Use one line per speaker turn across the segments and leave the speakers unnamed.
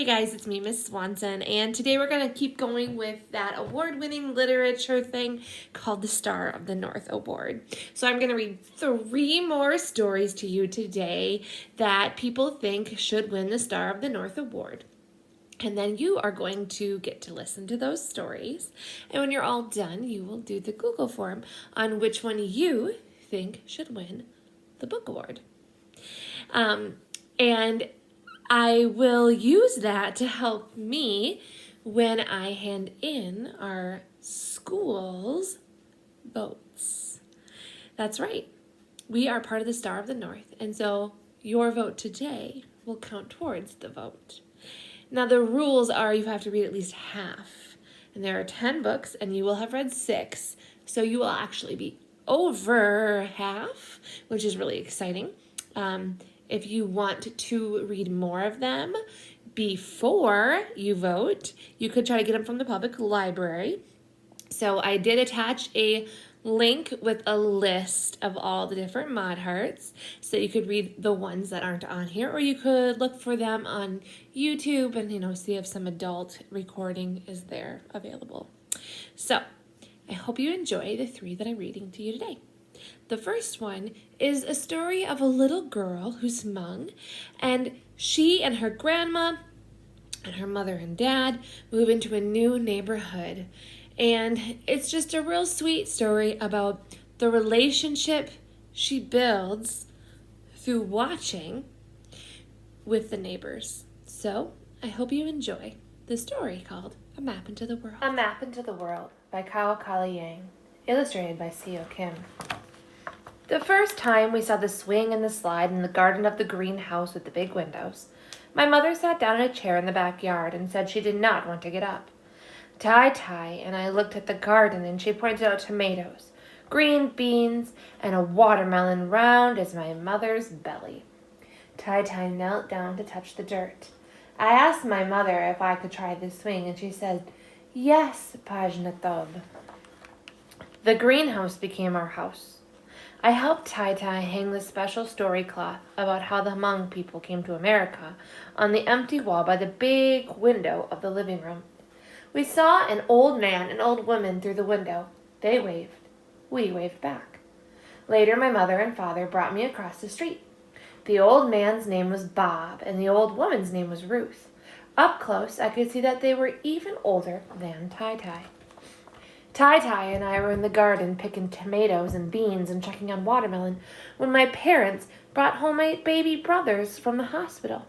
Hey guys, it's me, Miss Swanson, and today we're going to keep going with that award-winning literature thing called the Star of the North Award. So I'm going to read 3 more stories to you today that people think should win the Star of the North Award. And then you are going to get to listen to those stories. And when you're all done, you will do the Google form on which one you think should win the book award. And I will use that to help me when I hand in our school's votes. That's right. We are part of the Star of the North, and so your vote today will count towards the vote. Now, the rules are you have to read at least half, and there are 10 books, and you will have read 6, so you will actually be over half, which is really exciting. If you want to read more of them before you vote, you could try to get them from the public library. So I did attach a link with a list of all the different Mod Hearts, so you could read the ones that aren't on here, or you could look for them on YouTube and see if some adult recording is there available. So I hope you enjoy the 3 that I'm reading to you today. The first one is a story of a little girl who's Hmong, and she and her grandma and her mother and dad move into a new neighborhood. And it's just a real sweet story about the relationship she builds through watching with the neighbors. So I hope you enjoy the story called A Map into the World.
A Map into the World by Kao Kali Yang, illustrated by Seo Kim. The first time we saw the swing and the slide in the garden of the greenhouse with the big windows, my mother sat down in a chair in the backyard and said she did not want to get up. Tai and I looked at the garden and she pointed out tomatoes, green beans, and a watermelon round as my mother's belly. Tai knelt down to touch the dirt. I asked my mother if I could try the swing and she said, "Yes, Pajnatob." The greenhouse became our house. I helped Tai hang the special story cloth about how the Hmong people came to America on the empty wall by the big window of the living room. We saw an old man and old woman through the window. They waved. We waved back. Later, my mother and father brought me across the street. The old man's name was Bob, and the old woman's name was Ruth. Up close, I could see that they were even older than Tai. Tai and I were in the garden picking tomatoes and beans and checking on watermelon when my parents brought home my baby brothers from the hospital.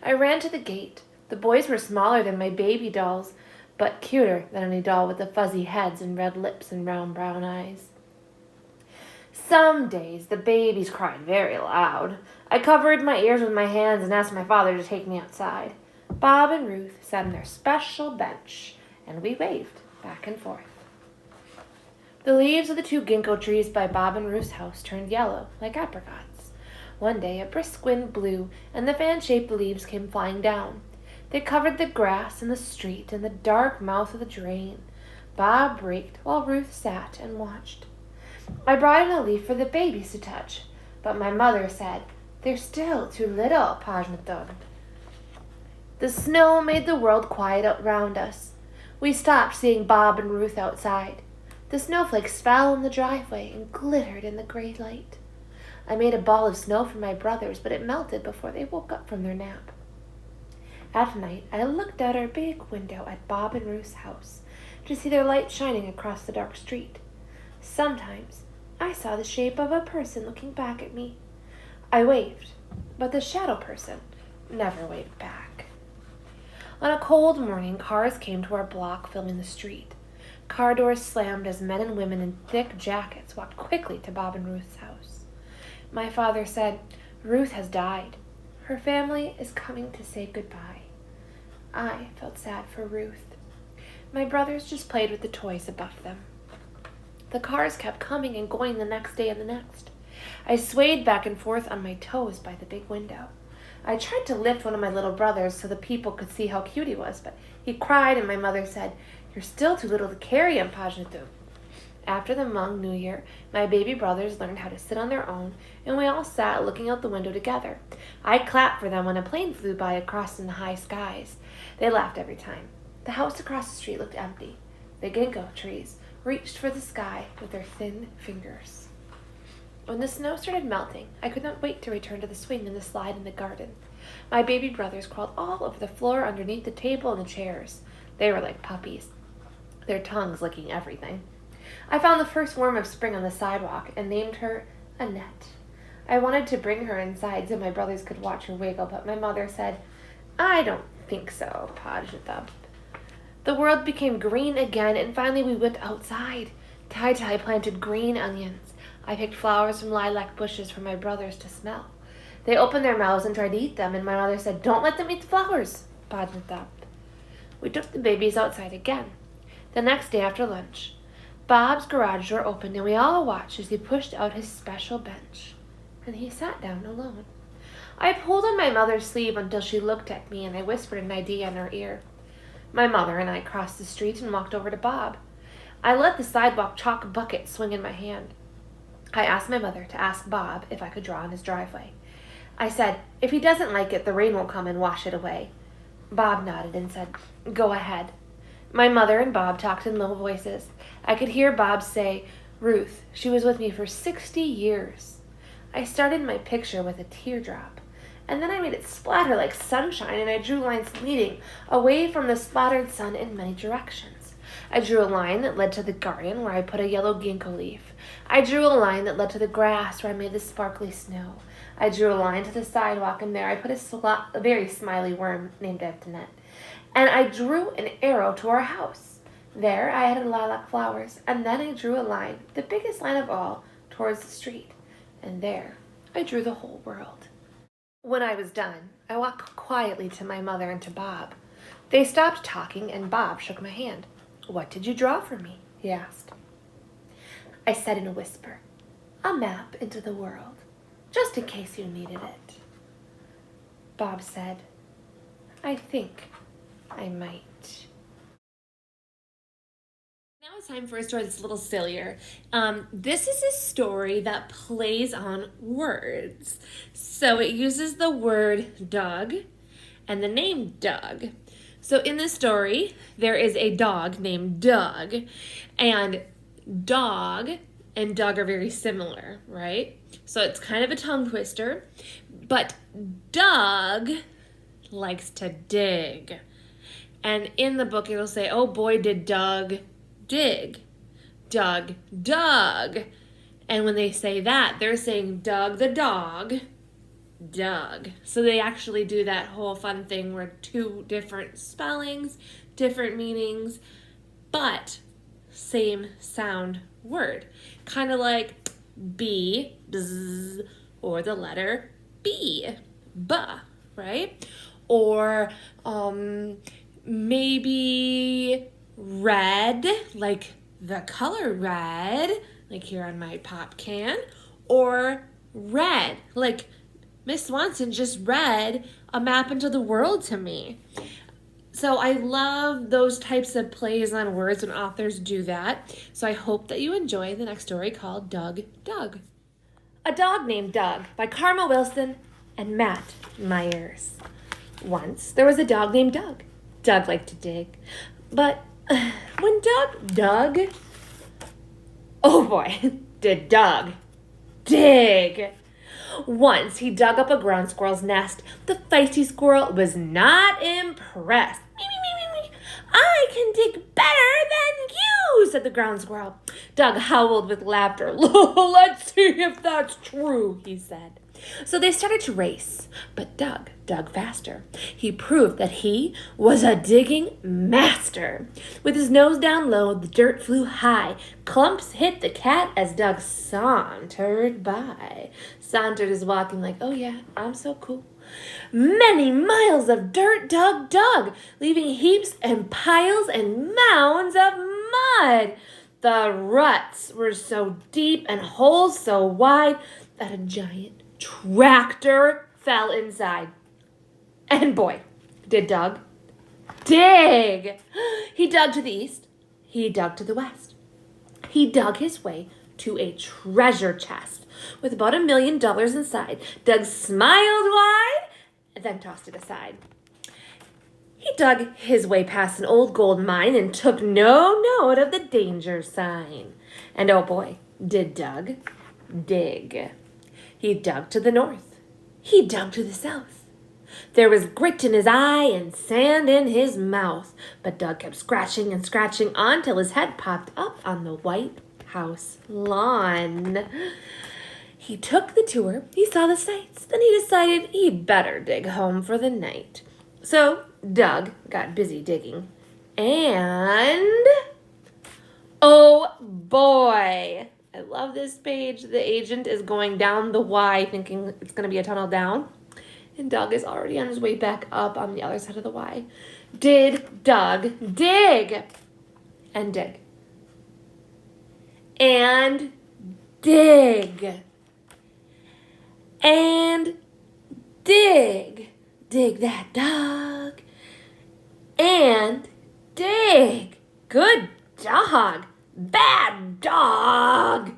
I ran to the gate. The boys were smaller than my baby dolls, but cuter than any doll with the fuzzy heads and red lips and round brown eyes. Some days the babies cried very loud. I covered my ears with my hands and asked my father to take me outside. Bob and Ruth sat on their special bench, and we waved back and forth. The leaves of the 2 ginkgo trees by Bob and Ruth's house turned yellow, like apricots. One day a brisk wind blew, and the fan-shaped leaves came flying down. They covered the grass and the street and the dark mouth of the drain. Bob raked while Ruth sat and watched. I brought in a leaf for the babies to touch, but my mother said, "They're still too little, Pajnatob." The snow made the world quiet around us. We stopped seeing Bob and Ruth outside. The snowflakes fell in the driveway and glittered in the gray light. I made a ball of snow for my brothers, but it melted before they woke up from their nap. At night, I looked out our big window at Bob and Ruth's house to see their light shining across the dark street. Sometimes I saw the shape of a person looking back at me. I waved, but the shadow person never waved back. On a cold morning, cars came to our block, filling the street. Car doors slammed as men and women in thick jackets walked quickly to Bob and Ruth's house. My father said, "Ruth has died. Her family is coming to say goodbye." I felt sad for Ruth. My brothers just played with the toys above them. The cars kept coming and going the next day and the next. I swayed back and forth on my toes by the big window. I tried to lift one of my little brothers so the people could see how cute he was, but he cried and my mother said, "You're still too little to carry him, Pajnatob." After the Hmong New Year, my baby brothers learned how to sit on their own, and we all sat looking out the window together. I clapped for them when a plane flew by across in the high skies. They laughed every time. The house across the street looked empty. The ginkgo trees reached for the sky with their thin fingers. When the snow started melting, I could not wait to return to the swing and the slide in the garden. My baby brothers crawled all over the floor underneath the table and the chairs. They were like puppies, their tongues licking everything. I found the first worm of spring on the sidewalk and named her Annette. I wanted to bring her inside so my brothers could watch her wiggle, but my mother said, "I don't think so, Pajitha." The world became green again, and finally we went outside. Tai planted green onions. I picked flowers from lilac bushes for my brothers to smell. They opened their mouths and tried to eat them, and my mother said, "Don't let them eat the flowers, Pajitha." We took the babies outside again. The next day after lunch, Bob's garage door opened, and we all watched as he pushed out his special bench. And he sat down alone. I pulled on my mother's sleeve until she looked at me, and I whispered an idea in her ear. My mother and I crossed the street and walked over to Bob. I let the sidewalk chalk bucket swing in my hand. I asked my mother to ask Bob if I could draw on his driveway. I said, "If he doesn't like it, the rain will come and wash it away." Bob nodded and said, "Go ahead." My mother and Bob talked in low voices. I could hear Bob say, "Ruth, she was with me for 60 years. I started my picture with a teardrop, and then I made it splatter like sunshine, and I drew lines leading away from the splattered sun in many directions. I drew a line that led to the garden where I put a yellow ginkgo leaf. I drew a line that led to the grass where I made the sparkly snow. I drew a line to the sidewalk, and there I put a very smiley worm named Antoinette. And I drew an arrow to our house. There I added lilac flowers, and then I drew a line, the biggest line of all, towards the street. And there I drew the whole world." When I was done, I walked quietly to my mother and to Bob. They stopped talking, and Bob shook my hand. "What did you draw for me?" he asked. I said in a whisper, "A map into the world, just in case you needed it." Bob said, "I think I might."
Now it's time for a story that's a little sillier. This is a story that plays on words. So it uses the word Doug and the name Doug. So in this story, there is a dog named Doug, and dog and Doug are very similar, right? So it's kind of a tongue twister, but Doug likes to dig. And in the book, it'll say, "Oh boy, did Doug dig. Doug dug." And when they say that, they're saying Doug the dog dug. So they actually do that whole fun thing where two different spellings, different meanings, but same sound word. Kind of like B, bzz, or the letter B, ba, right? Or maybe red, like the color red, like here on my pop can, or red, like Miss Swanson just read a map into the world to me. So I love those types of plays on words when authors do that. So I hope that you enjoy the next story called Doug Dug. A Dog Named Doug by Karma Wilson and Matt Myers. Once there was a dog named Doug. Doug liked to dig. But when Doug dug, oh boy, did Doug dig. Once he dug up a ground squirrel's nest. The feisty squirrel was not impressed. "Me, me, me, me, me. I can dig better than you," said the ground squirrel. Doug howled with laughter. "Let's see if that's true," he said. So they started to race, but Doug dug faster. He proved that he was a digging master. With his nose down low, the dirt flew high. Clumps hit the cat as Doug sauntered by. Sauntered is walking like, "Oh yeah, I'm so cool." Many miles of dirt Doug dug, leaving heaps and piles and mounds of mud. The ruts were so deep and holes so wide that a giant tractor fell inside. And boy, did Doug dig. He dug to the east. He dug to the west.
He dug his way to a treasure chest with about $1 million inside. Doug smiled wide and then tossed it aside. He dug his way past an old gold mine and took no note of the danger sign. And oh boy, did Doug dig. He dug to the north. He dug to the south. There was grit in his eye and sand in his mouth, but Doug kept scratching and scratching on till his head popped up on the White House lawn. He took the tour, he saw the sights, then he decided he better dig home for the night. So Doug got busy digging. And oh boy, I love this page. The agent is going down the Y thinking it's going to be a tunnel down. And Doug is already on his way back up on the other side of the Y. Did Doug dig? And dig. And dig. And dig. Dig that dog. And dig. Good dog. Bad dog.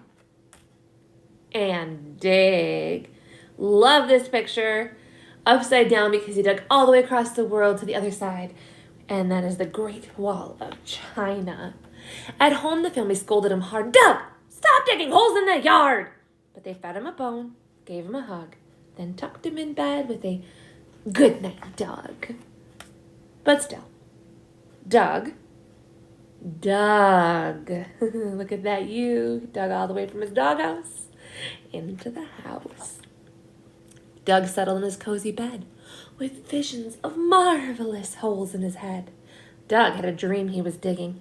And dig. Love this picture. Upside down because he dug all the way across the world to the other side. And that is the Great Wall of China. At home, the family scolded him hard. Doug, stop digging holes in the yard. But they fed him a bone, gave him a hug, then tucked him in bed with a good night, Doug. But still, Doug. Look at that you. Dug all the way from his doghouse into the house. Doug settled in his cozy bed with visions of marvelous holes in his head. Doug had a dream he was digging.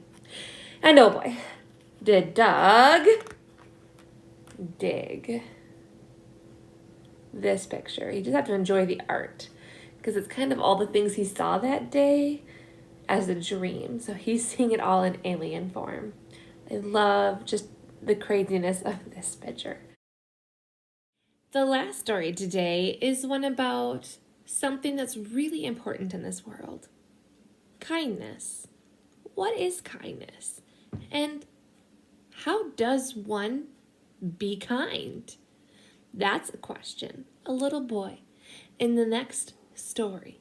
And oh boy, did Doug dig. This picture. You just have to enjoy the art because it's kind of all the things he saw that day as a dream. So he's seeing it all in alien form. I love just the craziness of this picture. The last story today is one about something that's really important in this world. Kindness. What is kindness? And how does one be kind? That's a question a little boy in the next story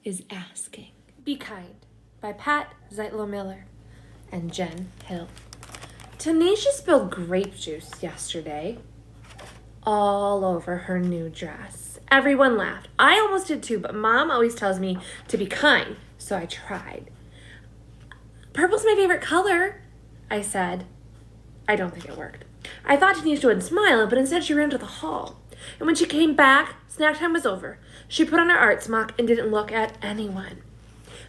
is asking. Be Kind by Pat Zeitler-Miller and Jen Hill. Tanisha spilled grape juice yesterday all over her new dress. Everyone laughed. I almost did too, but Mom always tells me to be kind, so I tried. Purple's my favorite color, I said. I don't think it worked. I thought Tanisha would smile, but instead she ran to the hall. And when she came back, snack time was over. She put on her art smock and didn't look at anyone.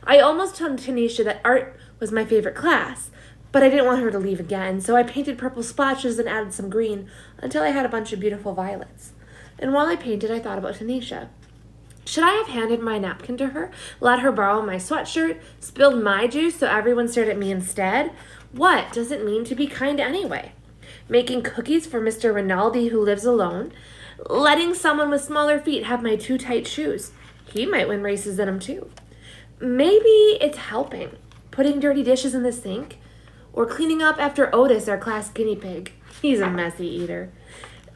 I almost told Tanisha that art was my favorite class, but I didn't want her to leave again, so I painted purple splashes and added some green until I had a bunch of beautiful violets. And while I painted, I thought about Tanisha. Should I have handed my napkin to her, let her borrow my sweatshirt, spilled my juice so everyone stared at me instead? What does it mean to be kind anyway? Making cookies for Mr. Rinaldi who lives alone? Letting someone with smaller feet have my too tight shoes? He might win races in them too. Maybe it's helping, putting dirty dishes in the sink, or cleaning up after Otis, our class guinea pig. He's a messy eater.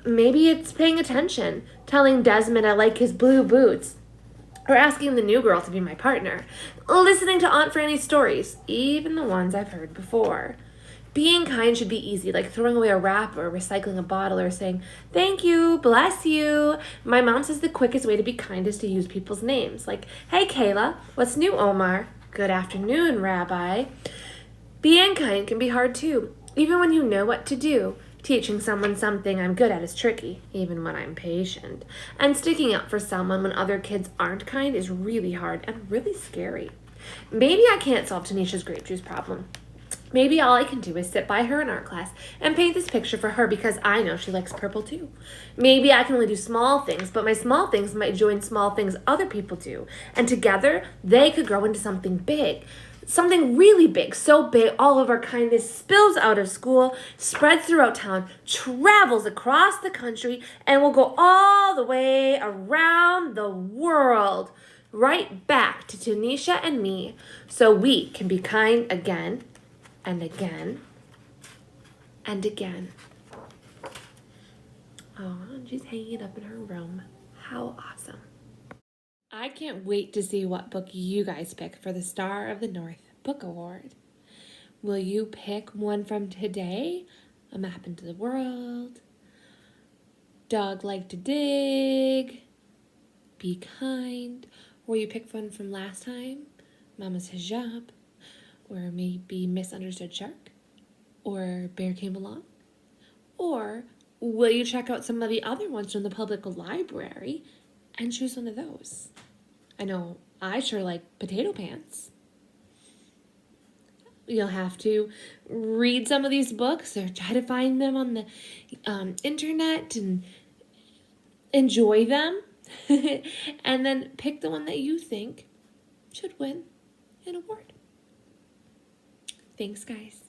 Maybe it's paying attention, telling Desmond I like his blue boots, or asking the new girl to be my partner, listening to Aunt Franny's stories, even the ones I've heard before. Being kind should be easy, like throwing away a wrapper, or recycling a bottle, or saying, thank you, bless you. My mom says the quickest way to be kind is to use people's names, like, hey, Kayla, what's new, Omar? Good afternoon, Rabbi. Being kind can be hard too, even when you know what to do. Teaching someone something I'm good at is tricky, even when I'm patient. And sticking up for someone when other kids aren't kind is really hard and really scary. Maybe I can't solve Tanisha's grape juice problem. Maybe all I can do is sit by her in art class and paint this picture for her because I know she likes purple too. Maybe I can only do small things, but my small things might join small things other people do. And together, they could grow into something big. Something really big, so big all of our kindness spills out of school, spreads throughout town, travels across the country, and will go all the way around the world, right back to Tanisha and me, so we can be kind again and again
and again. Oh, and she's hanging up in her room. How awesome. I can't wait to see what book you guys pick for the Star of the North Book Award. Will you pick one from today? A Map into the World, Dog Like to Dig, Be Kind, or you pick one from last time, Mama's Hijab, or maybe Misunderstood Shark, or Bear Came Along? Or will you check out some of the other ones from the public library and choose one of those? I know I sure like Potato Pants. You'll have to read some of these books or try to find them on the internet and enjoy them. And then pick the one that you think should win an award. Thanks, guys.